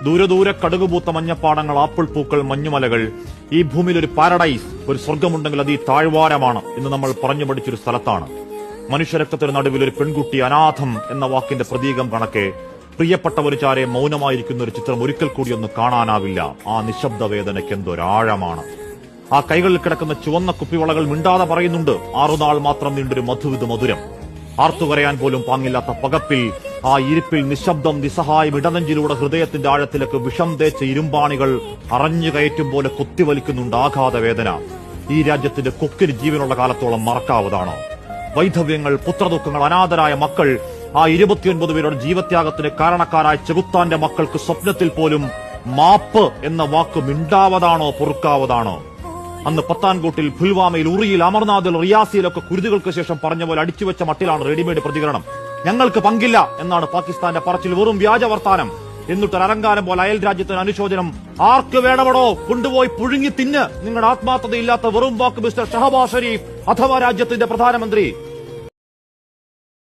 ദൂരെ ദൂരെ കടുകുപൂത്ത മഞ്ഞപ്പാടങ്ങൾ, ആപ്പിൾ പൂക്കൾ, മഞ്ഞുമലകൾ. ഈ ഭൂമിയിൽ ഒരു പാരഡൈസ്, ഒരു സ്വർഗമുണ്ടെങ്കിൽ അത് ഈ താഴ്വാരമാണ് എന്ന് നമ്മൾ പറഞ്ഞു പഠിച്ചൊരു സ്ഥലത്താണ്. മനുഷ്യരക്തത്തിന് നടുവിൽ ഒരു പെൺകുട്ടി അനാഥം എന്ന വാക്കിന്റെ പ്രതീകം കണക്കെ പ്രിയപ്പെട്ടവർ ചാരെ മൗനമായിരിക്കുന്ന ഒരു ചിത്രം ഒരിക്കൽ കൂടി ഒന്ന് കാണാനാവില്ല. ആ നിശബ്ദ വേദനയ്ക്ക് എന്തൊരാഴമാണ്. ആ കൈകളിൽ കിടക്കുന്ന ചുവന്ന കുപ്പിവളകൾ മിണ്ടാതെ പറയുന്നുണ്ട്, 6 നാൾ മാത്രം നീണ്ടൊരു മധുവിധ മധുരം. ആർത്തുകരയാൻ പോലും പാങ്ങില്ലാത്ത പകപ്പിൽ, ആ ഇരിപ്പിൽ നിശബ്ദം നിസ്സഹായം ഇടനെഞ്ചിലൂടെ ഹൃദയത്തിന്റെ ആഴത്തിലേക്ക് വിഷം തേച്ച ഇരുമ്പാണികൾ അറഞ്ഞു കയറ്റും പോലെ കുത്തിവലിക്കുന്നുണ്ട് ആഘാത വേദന. ഈ രാജ്യത്തിന്റെ കൊക്കിന് ജീവനുള്ള കാലത്തോളം മറക്കാവതാണ്. വൈധവ്യങ്ങൾ, പുത്രദുഃഖങ്ങൾ, അനാഥരായ മക്കൾ, ആ 29 പേരുടെ ജീവത്യാഗത്തിന് കാരണക്കാരായ ചെകുത്താന്റെ മക്കൾക്ക് സ്വപ്നത്തിൽ പോലും മാപ്പ് എന്ന വാക്ക് മിണ്ടാവതാണോ, പൊറുക്കാവതാണോ? അന്ന് പത്താൻകോട്ടിൽ, പുൽവാമയിൽ, ഉറിയിൽ, അമർനാഥിൽ, റിയാസിയിലൊക്കെ കുരുതികൾക്ക് ശേഷം പറഞ്ഞ പോലെ അടിച്ചുവെച്ച മട്ടിലാണ് റെഡിമെയ്ഡ് പ്രതികരണം. ഞങ്ങൾക്ക് പങ്കില്ല എന്നാണ് പാകിസ്ഥാന്റെ പറച്ചിൽ. വെറും വ്യാജ വർത്താനം. എന്നിട്ടൊരു അലങ്കാരം പോലെ അയൽ രാജ്യത്തിന് അനുശോചനം. ആർക്ക് വേണമടോ കൊണ്ടുപോയി പുഴുങ്ങി തിന്ന്. നിങ്ങളുടെ ആത്മാർത്ഥതയില്ലാത്ത വെറും വാക്ക് മിസ്റ്റർ ഷഹബാസ് ഷരീഫ് അഥവാ രാജ്യത്തിന്റെ പ്രധാനമന്ത്രി.